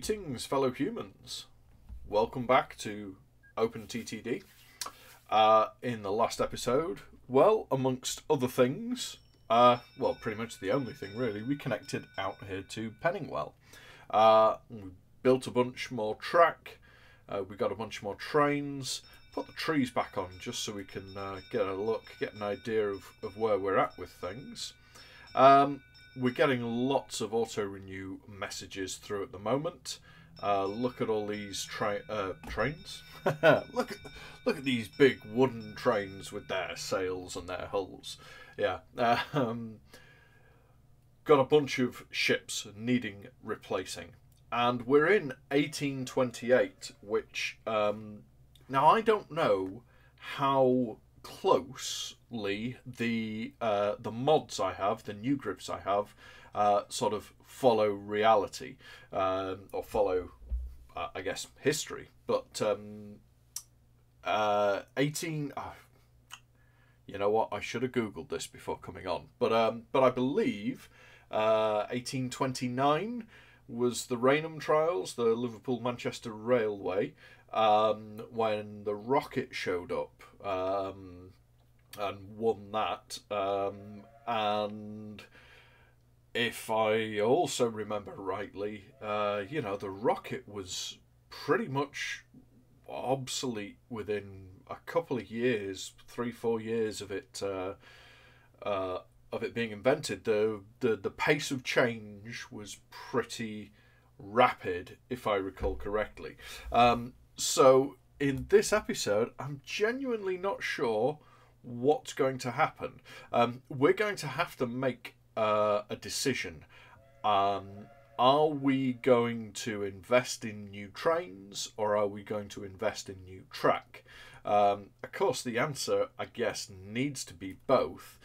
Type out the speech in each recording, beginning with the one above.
Greetings, fellow humans. Welcome back to OpenTTD. In the last episode, well, amongst other things, well, pretty much the only thing really, we connected out here to Penningwell. We built a bunch more track, we got a bunch more trains, put the trees back on just so we can get a look, get an idea of where we're at with things. We're getting lots of auto-renew messages through at the moment. Look at all these trains. look at these big wooden trains with their sails and their hulls. Yeah. Got a bunch of ships needing replacing. And we're in 1828, which... now, I don't know how closely the mods I have, the new grips I have, sort of follow reality, or follow, I guess, history. But 18, you know what? I should have Googled this before coming on. But I believe 1829 was the Rainham trials, the Liverpool-Manchester Railway, when the rocket showed up and won that. And if I also remember rightly, you know, the rocket was pretty much obsolete within a couple of years, 3-4 years of it being invented. The pace of change was pretty rapid, if I recall correctly. So in this episode, I'm genuinely not sure what's going to happen. We're going to have to make a decision. Are we going to invest in new trains, or are we going to invest in new track? Of course, the answer, I guess, needs to be both.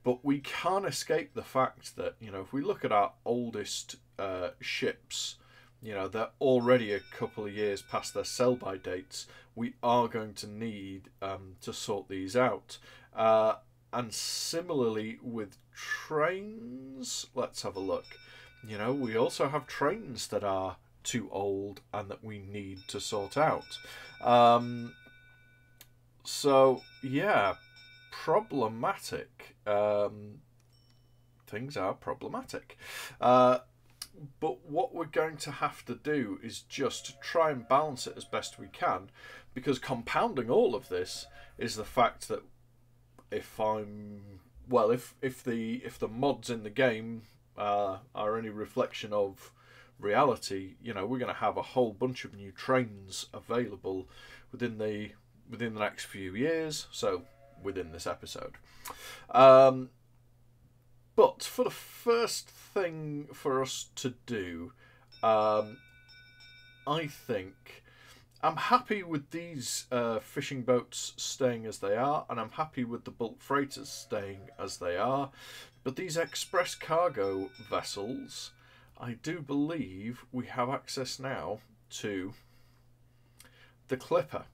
But we can't escape the fact that, you know, if we look at our oldest ships, you know, they're already a couple of years past their sell-by dates. We are going to need to sort these out. And similarly with trains, let's have a look. You know, we also have trains that are too old and that we need to sort out. So, yeah, problematic. Things are problematic. But what we're going to have to do is just try and balance it as best we can, because compounding all of this is the fact that if the mods in the game are any reflection of reality, you know, we're going to have a whole bunch of new trains available within the next few years, so within this episode. But for the first thing for us to do, I think I'm happy with these fishing boats staying as they are, and I'm happy with the bulk freighters staying as they are. But these express cargo vessels, I do believe we have access now to the Clipper.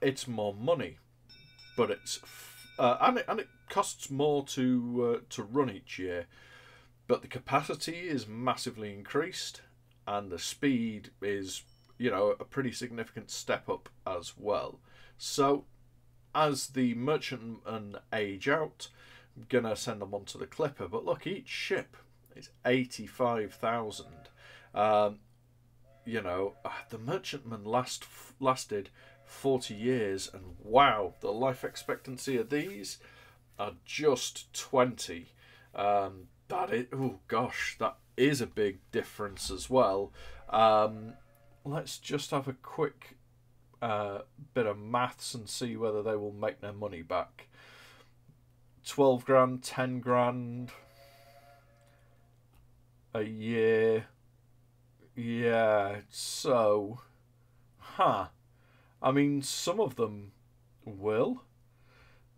It's more money, but it's and it costs more to run each year, but the capacity is massively increased, and the speed is, you know, a pretty significant step up as well. So as the merchantmen age out, I'm gonna send them onto the Clipper. But look, each ship is 85,000. You know, the merchantmen lasted 40 years, and wow, the life expectancy of these are just 20. That is, oh gosh, that is a big difference as well. Let's just have a quick bit of maths and see whether they will make their money back. 12 grand, 10 grand a year. Yeah, so, I mean, some of them will.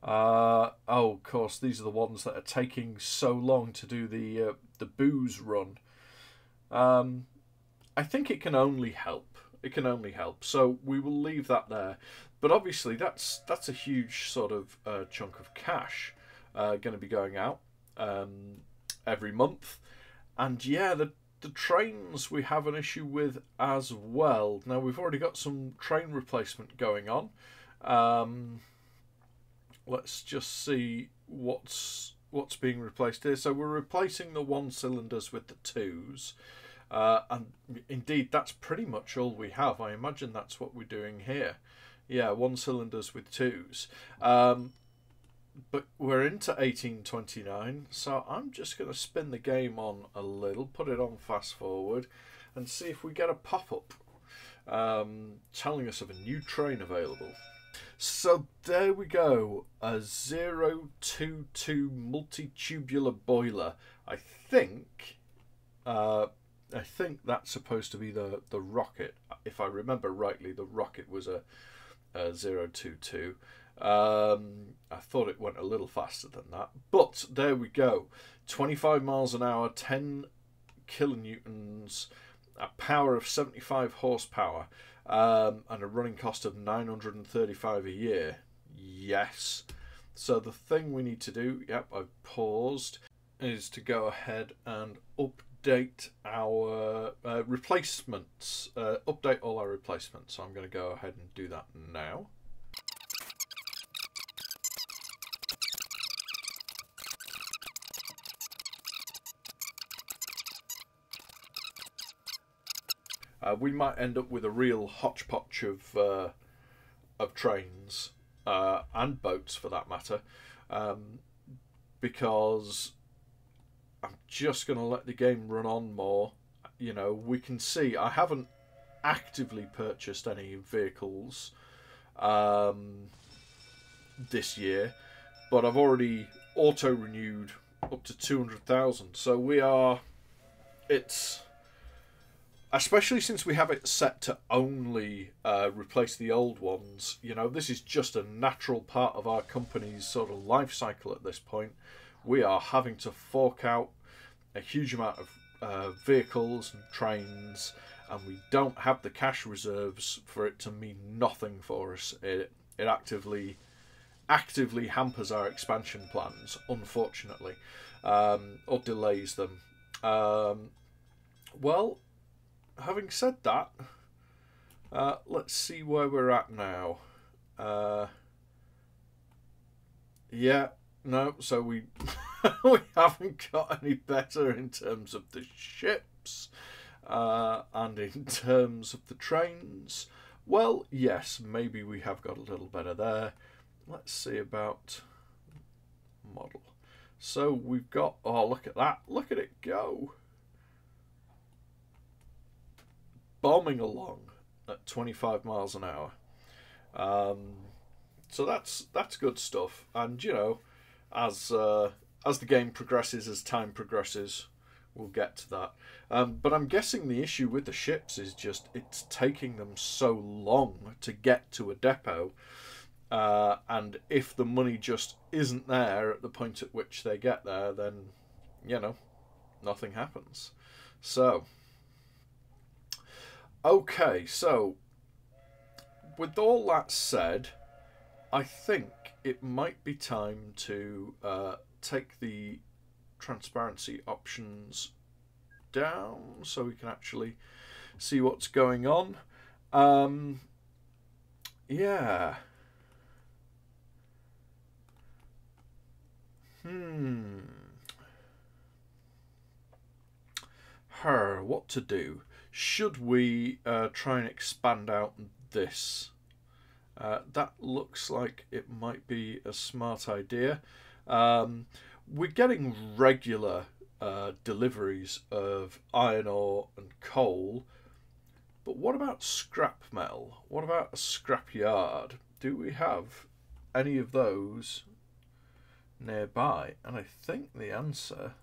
Oh, of course, these are the ones that are taking so long to do the booze run. I think it can only help. It can only help. So we will leave that there. But obviously, that's a huge sort of chunk of cash going to be going out every month. And yeah, the trains we have an issue with as well. Now, we've already got some train replacement going on. Let's just see what's being replaced here. So we're replacing the 1 cylinders with the 2s. And indeed, that's pretty much all we have. I imagine that's what we're doing here. Yeah, 1 cylinders with 2s. But we're into 1829, so I'm just going to spin the game on a little, put it on fast forward, and see if we get a pop-up telling us of a new train available. So there we go, a 022 multi-tubular boiler. I think that's supposed to be the rocket. If I remember rightly, the rocket was a 022. I thought it went a little faster than that, but there we go. 25 miles an hour, 10 kilonewtons, a power of 75 horsepower, and a running cost of 935 a year. Yes. So the thing we need to do, yep, I've paused, is to go ahead and update our replacements. Update all our replacements. So I'm going to go ahead and do that now. We might end up with a real hodgepodge of trains and boats, for that matter, because I'm just going to let the game run on more. You know, we can see I haven't actively purchased any vehicles this year, but I've already auto-renewed up to 200,000. So we are... It's... Especially since we have it set to only replace the old ones, you know, this is just a natural part of our company's sort of life cycle at this point. We are having to fork out a huge amount of vehicles and trains, and we don't have the cash reserves for it to mean nothing for us. It actively hampers our expansion plans, unfortunately, or delays them. Well, having said that, let's see where we're at now. Yeah, no, so we we haven't got any better in terms of the ships and in terms of the trains. Well, yes, maybe we have got a little better there. Let's see about model. So we've got, oh, look at that. Look at it go. Bombing along at 25 miles an hour. So that's good stuff. And, you know, as the game progresses, as time progresses, we'll get to that. But I'm guessing the issue with the ships is just it's taking them so long to get to a depot. And if the money just isn't there at the point at which they get there, then, you know, nothing happens. So, okay, so with all that said, I think it might be time to take the transparency options down so we can actually see what's going on. Yeah. What to do? Should we try and expand out this? That looks like it might be a smart idea. We're getting regular deliveries of iron ore and coal, but what about scrap metal? What about a scrap yard? Do we have any of those nearby? And I think the answer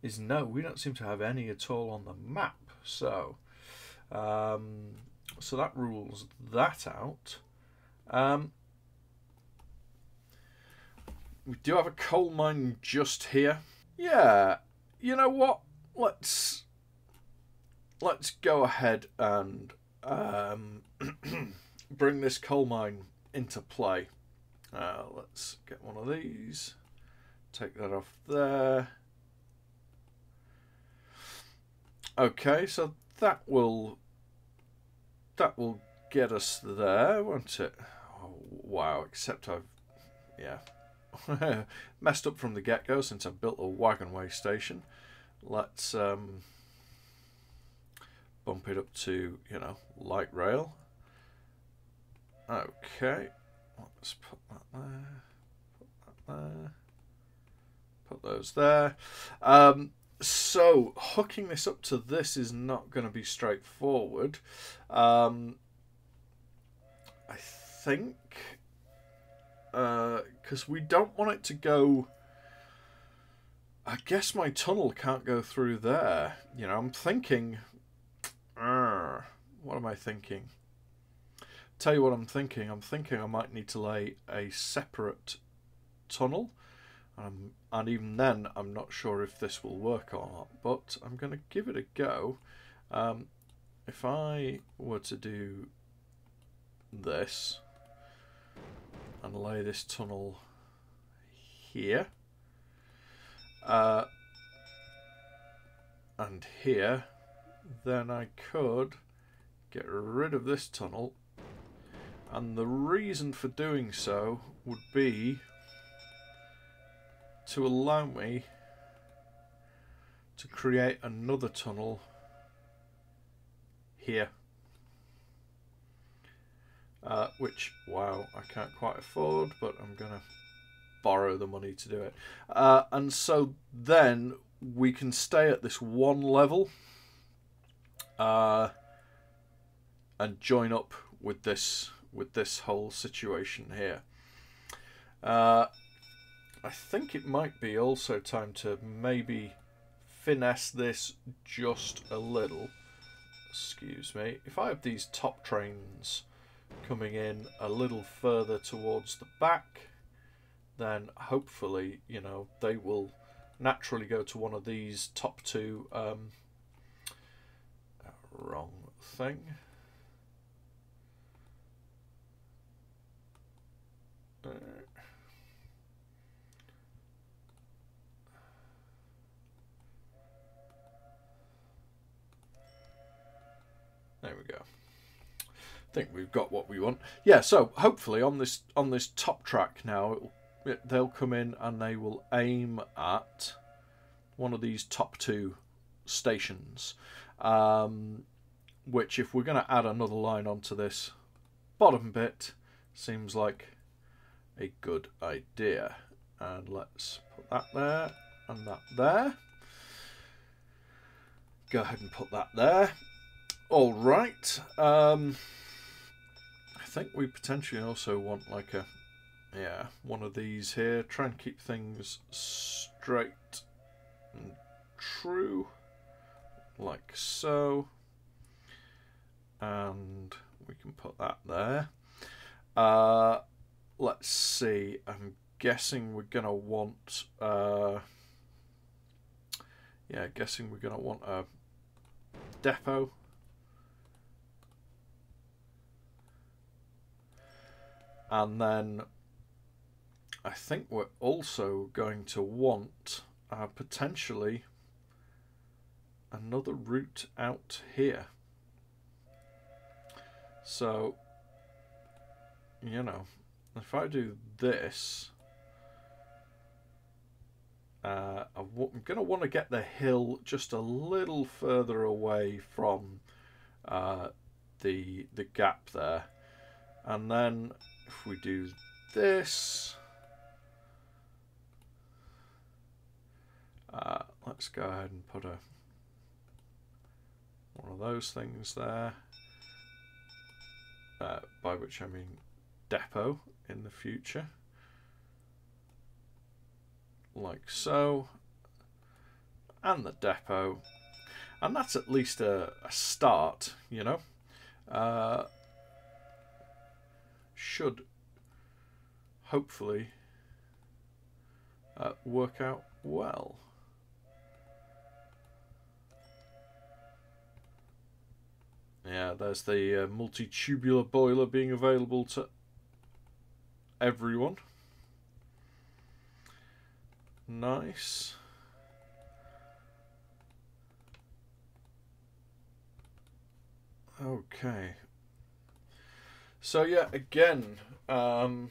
is no. We don't seem to have any at all on the map. So, so that rules that out. We do have a coal mine just here. Yeah, you know what? Let's go ahead and bring this coal mine into play. Let's get one of these. Take that off there. Okay, so that will get us there, won't it? Oh, wow, except I've messed up from the get-go since I've built a wagonway station. Let's bump it up to, light rail. Okay, let's put that there, put that there, put those there. So hooking this up to this is not going to be straightforward. I think because we don't want it to go. I guess my tunnel can't go through there. I'm thinking. What am I thinking? Tell you what I'm thinking. I'm thinking I might need to lay a separate tunnel. And even then, I'm not sure if this will work or not. But I'm going to give it a go. If I were to do this and lay this tunnel here and here, then I could get rid of this tunnel, and the reason for doing so would be to allow me to create another tunnel here, which, wow, I can't quite afford, but I'm gonna borrow the money to do it. And so then we can stay at this one level and join up with this whole situation here. I think it might be also time to maybe finesse this just a little. Excuse me. If I have these top trains coming in a little further towards the back, then hopefully, they will naturally go to one of these top two. Wrong thing. There we go. I think we've got what we want. Yeah, so hopefully on this top track now, they'll come in and they will aim at one of these top two stations, which, if we're going to add another line onto this bottom bit, seems like a good idea. And let's put that there and that there. Go ahead and put that there. All right. I think we potentially also want like one of these here. Try and keep things straight and true, like so. And we can put that there. Let's see. I'm guessing we're gonna want. Guessing we're gonna want a depot. And then I think we're also going to want potentially another route out here. So, if I do this, I'm going to want to get the hill just a little further away from the gap there. And then if we do this, let's go ahead and put one of those things there, by which I mean depot in the future, like so, and the depot, and that's at least a start, should hopefully work out well. Yeah, there's the multi-tubular boiler being available to everyone. Nice. Okay. So yeah, again, oh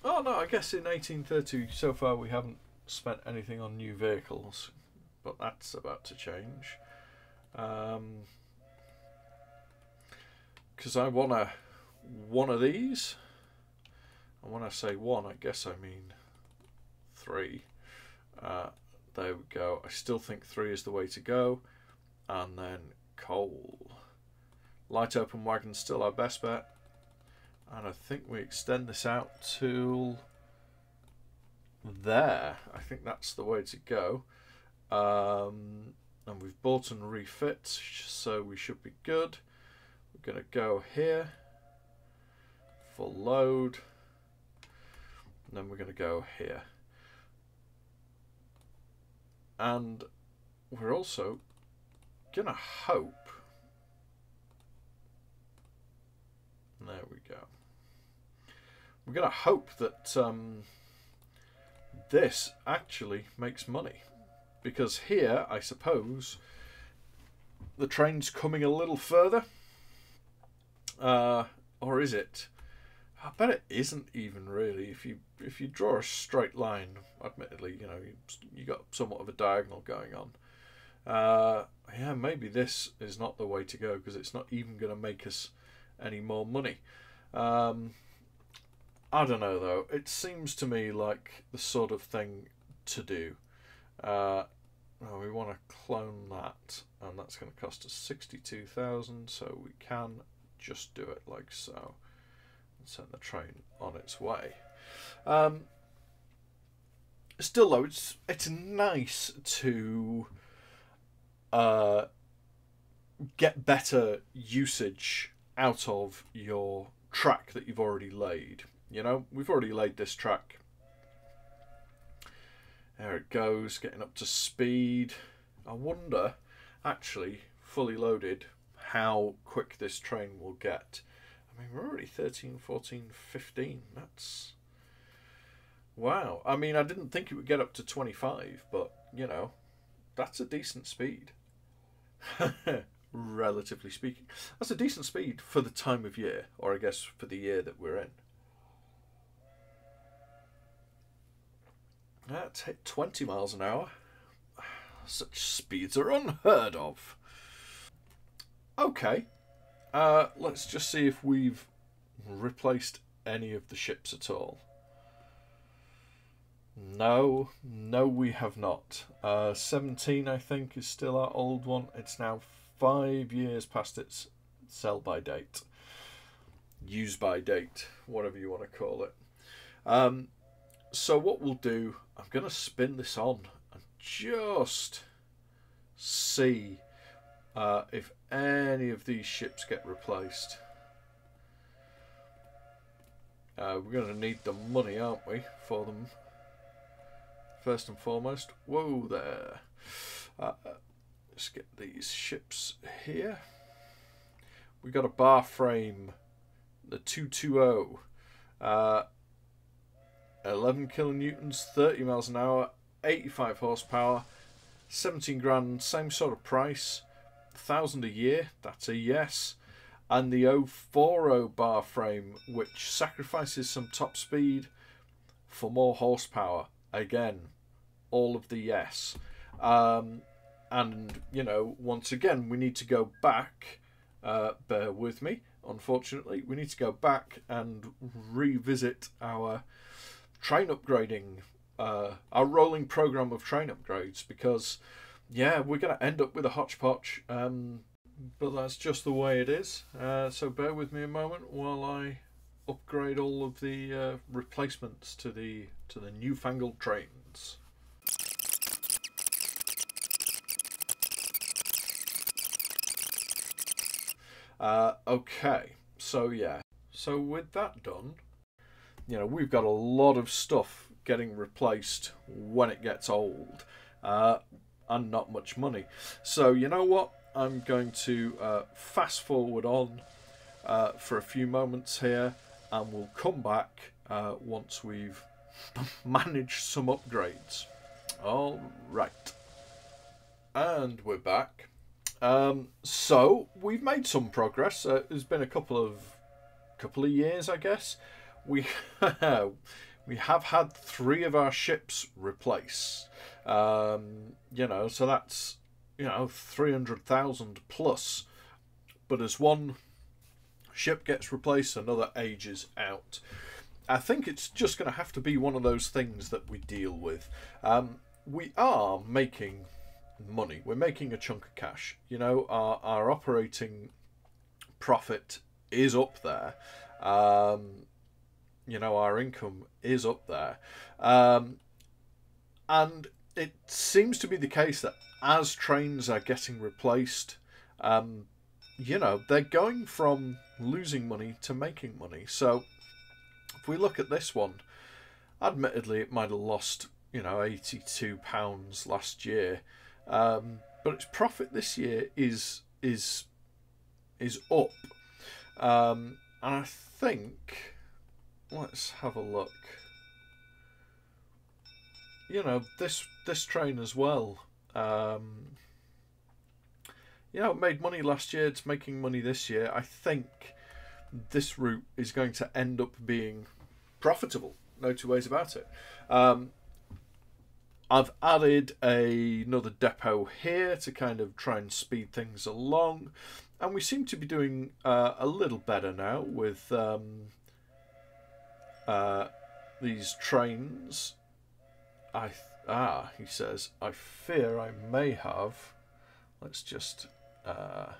no, I guess in 1830 so far we haven't spent anything on new vehicles, but that's about to change. Because I want one of these. And when I say one, I guess I mean 3. There we go. I still think 3 is the way to go. And then coal. Light open wagon still our best bet. And I think we extend this out to there. I think that's the way to go. And we've bought and refit, so we should be good. We're going to go here. Full load. And then we're going to go here. And we're also going to hope. There we go. We're going to hope that this actually makes money. Because here, I suppose, the train's coming a little further. Or is it? I bet it isn't even really. If you draw a straight line, admittedly, you know, you got somewhat of a diagonal going on. Yeah, maybe this is not the way to go because it's not even going to make us any more money. I don't know though. It seems to me like the sort of thing to do. We want to clone that, and that's going to cost us 62,000. So we can just do it like so. Send the train on its way. Still though, it's nice to get better usage out of your track that you've already laid. You know, we've already laid this track. There it goes, getting up to speed. I wonder, actually, fully loaded, how quick this train will get. I mean, we're already 13, 14, 15. That's... wow. I mean, I didn't think it would get up to 25, but, you know, that's a decent speed. Relatively speaking. That's a decent speed for the time of year, or I guess for the year that we're in. That's hit 20 miles an hour. Such speeds are unheard of. Okay. Let's just see if we've replaced any of the ships at all. No, we have not. 17, I think, is still our old one. It's now 5 years past its sell-by date. Use-by date, whatever you want to call it. So what we'll do, I'm going to spin this on and just see if any of these ships get replaced. We're going to need the money, aren't we, for them? First and foremost. Whoa there. Let's get these ships here. We got a bar frame, the 220. 11 kilonewtons, 30 miles an hour, 85 horsepower, 17 grand, same sort of price, 1,000 a year, that's a yes. And the 040 bar frame, which sacrifices some top speed for more horsepower, again, all of the yes. And, you know, once again, we need to go back, bear with me, unfortunately, we need to go back and revisit our train upgrading, our rolling program of train upgrades, because yeah, we're going to end up with a hodgepodge, but that's just the way it is. So bear with me a moment while I upgrade all of the replacements to the newfangled trains. Okay, so yeah, so with that done, you know, we've got a lot of stuff getting replaced when it gets old, and not much money. So you know what? I'm going to fast forward on for a few moments here, and we'll come back once we've managed some upgrades. All right, and we're back. So we've made some progress. It's been a couple of years, I guess. We we have had 3 of our ships replaced. So that's 300,000 plus. But as one ship gets replaced, another ages out. I think it's just going to have to be one of those things that we deal with. We are making money. We're making a chunk of cash. Our operating profit is up there. Our income is up there. And it seems to be the case that as trains are getting replaced, they're going from losing money to making money. So if we look at this one, admittedly it might have lost, £82 last year, but its profit this year is up. And I think, let's have a look. This train as well. It made money last year. It's making money this year. I think this route is going to end up being profitable. No two ways about it. I've added another depot here to kind of try and speed things along. And we seem to be doing a little better now with these trains. He says, I fear I may have. Let's just have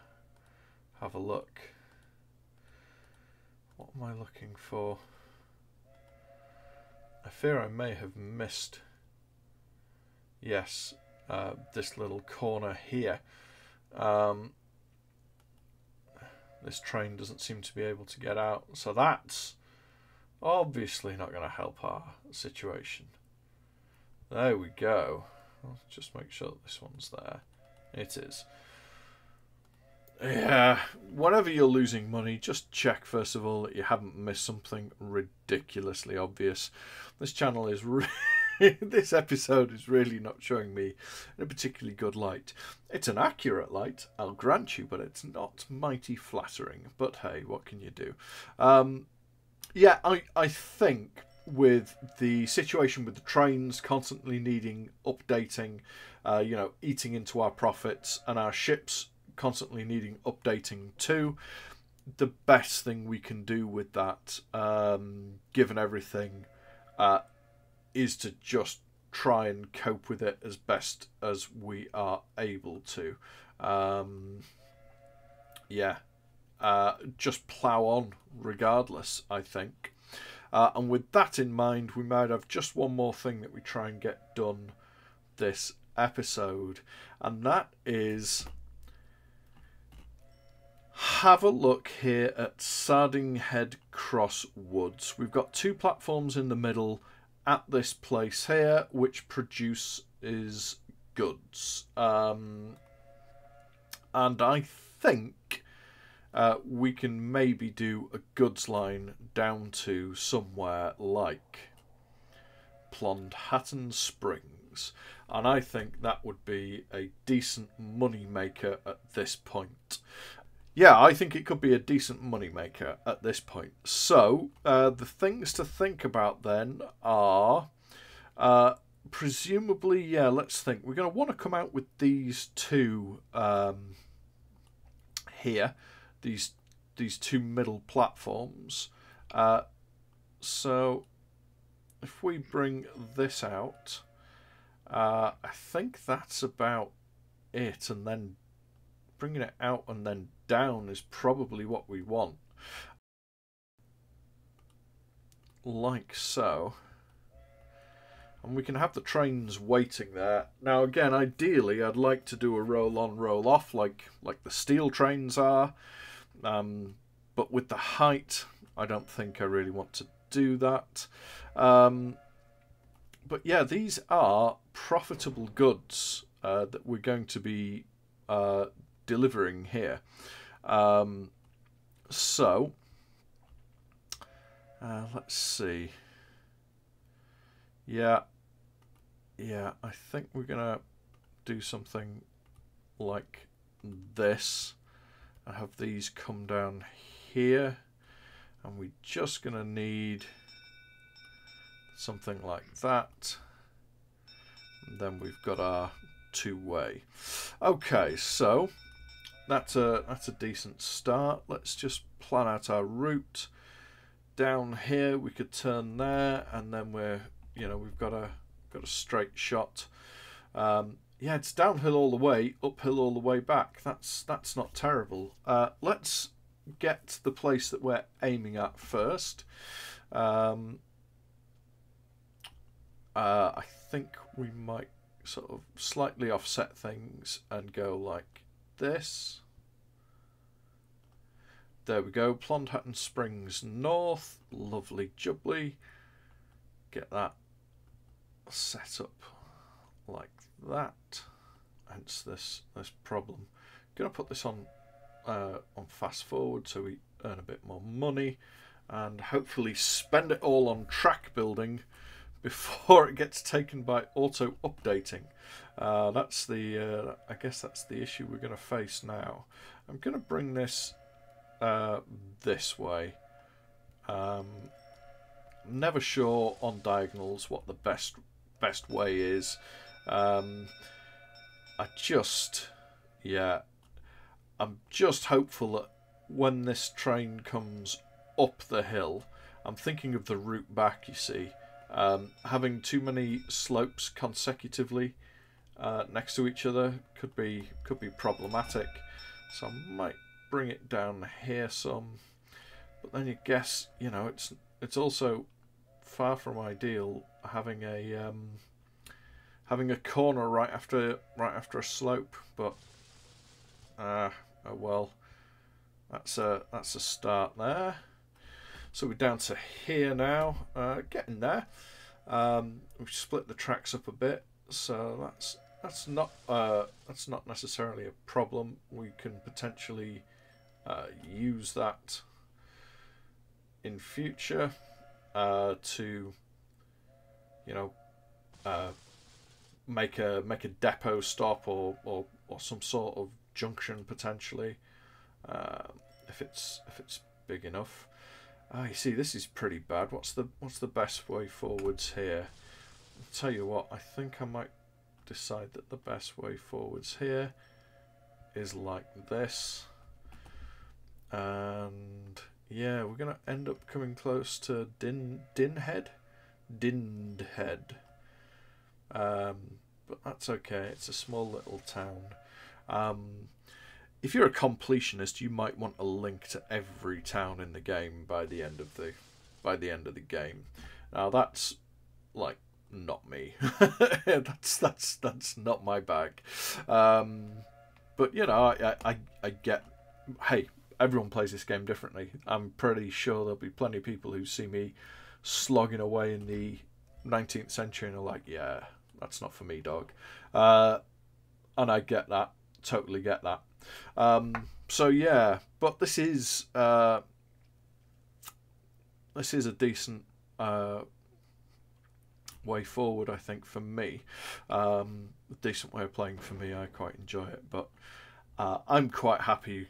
a look. What am I looking for? I fear I may have missed. Yes, this little corner here. This train doesn't seem to be able to get out, so that's obviously not going to help our situation. There we go. I'll just make sure that this one's there. It is. Yeah, whenever you're losing money, just check first of all that you haven't missed something ridiculously obvious. This channel is this episode is really not showing me in a particularly good light. It's an accurate light, I'll grant you, but it's not mighty flattering. But hey, what can you do? Yeah, I think with the situation with the trains constantly needing updating, eating into our profits, and our ships constantly needing updating too, the best thing we can do with that, given everything, is to just try and cope with it as best as we are able to. Just plough on regardless, I think. And with that in mind, we might have just one more thing that we try and get done this episode, and that is have a look here at Sardinghead Cross Woods. We've got 2 platforms in the middle at this place here, which produces goods. And I think we can maybe do a goods line down to somewhere like Plondhatton Springs. And I think that would be a decent money maker at this point. Yeah, I think it could be a decent moneymaker at this point. So, the things to think about then are, presumably, let's think. We're going to want to come out with these 2 here, these 2 middle platforms. So, if we bring this out, I think that's about it, and then bringing it out and then down is probably what we want. Like so. And we can have the trains waiting there. Now again, ideally I'd like to do a roll on, roll off like the steel trains are. But with the height, I don't think I really want to do that. But yeah, these are profitable goods that we're going to be delivering here. So let's see. Yeah, I think we're gonna do something like this and have these come down here, and we're just going to need something like that. And then we've got our two-way. Okay, so that's a decent start. Let's just plan out our route. Down here we could turn there, and then we've got a straight shot. Yeah, it's downhill all the way, uphill all the way back. That's not terrible. Let's get the place that we're aiming at first. I think we might sort of slightly offset things and go like this. There we go. Plondhatton Springs North. Lovely jubbly. Get that set up like that. Hence this problem. Gonna put this on fast forward so we earn a bit more money, and hopefully spend it all on track building before it gets taken by auto updating. That's the I guess that's the issue we're going to face now. I'm going to bring this this way. Never sure on diagonals what the best way is. I'm just hopeful that when this train comes up the hill, I'm thinking of the route back, you see. Having too many slopes consecutively next to each other could be problematic. So I might bring it down here some, but then you guess, it's also far from ideal having a corner right after a slope. But oh well, that's a start there. So we're down to here now, getting there. We've split the tracks up a bit, so that's not necessarily a problem. We can potentially use that in future to make a depot stop or some sort of junction potentially, if it's big enough. You see, this is pretty bad. What's the best way forwards here? I'll tell you what, I think I might decide that the best way forwards here is like this. And yeah, we're going to end up coming close to Dinhead. But that's okay, it's a small little town. If you're a completionist, you might want a link to every town in the game by the end of the game. Now that's like not me. that's not my bag. But I get. Hey, everyone plays this game differently. I'm pretty sure there'll be plenty of people who see me slogging away in the 19th century and are like, yeah, that's not for me, dog. And I get that. Totally get that. So yeah, but this is a decent way forward, I think, for me. A decent way of playing for me. I quite enjoy it, but I'm quite happy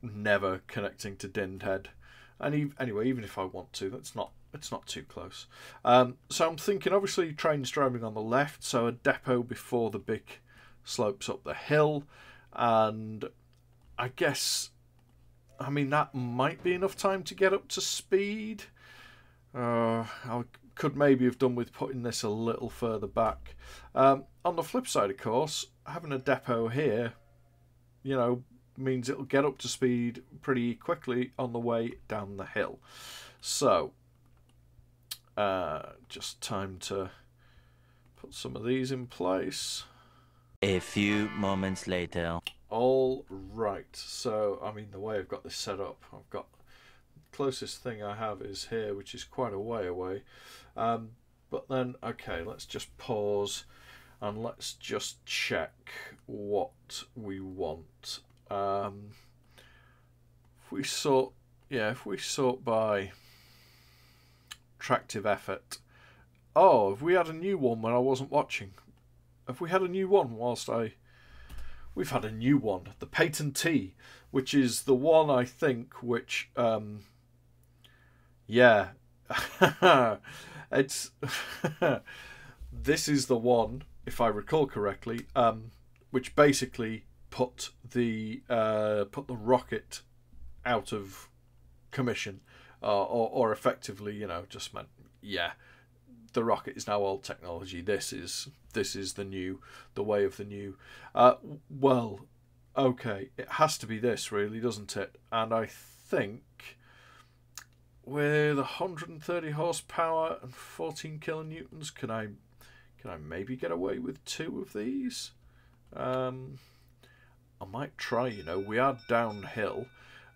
never connecting to Dinhead. And anyway, even if I want to, it's not too close. So I'm thinking, obviously, trains driving on the left, so a depot before the big slopes up the hill. And I guess, that might be enough time to get up to speed. I could maybe have done with putting this a little further back. On the flip side, of course, having a depot here, means it'll get up to speed pretty quickly on the way down the hill. So, just time to put some of these in place. A few moments later. All right, so the way I've got this set up, I've got the closest thing I have is here, which is quite a way away. But then, okay, let's just pause and let's just check what we want. If we sort by tractive effort. Oh, have we had a new one when I wasn't watching? Have we had a new one whilst we've had a new one, the Patent-T, which is the one I think which, yeah, it's this is the one, if I recall correctly, which basically put the rocket out of commission, or effectively, you know, just meant, yeah, the rocket is now old technology. This is the way of the new. Well, okay, it has to be this, really, doesn't it? And I think with 130 horsepower and 14 kilonewtons, can I maybe get away with 2 of these? I might try. You know, we are downhill.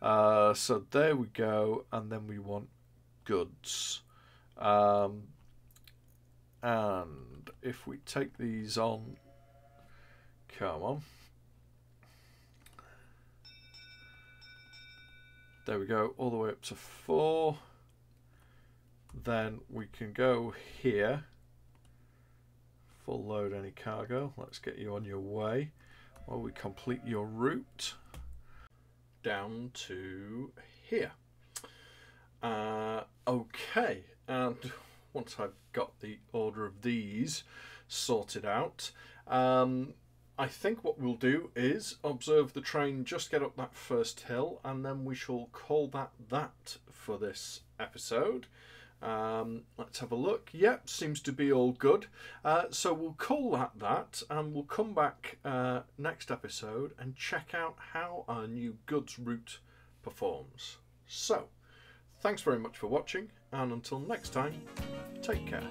So there we go, and then we want goods. And if we take these on, come on. There we go, all the way up to 4. Then we can go here. Full load any cargo. Let's get you on your way while we complete your route down to here. Okay, and once I've got the order of these sorted out, I think what we'll do is observe the train just get up that first hill, and then we shall call that for this episode. Let's have a look. Yep, seems to be all good. So we'll call that, and we'll come back next episode and check out how our new goods route performs. So, thanks very much for watching, and until next time, take care.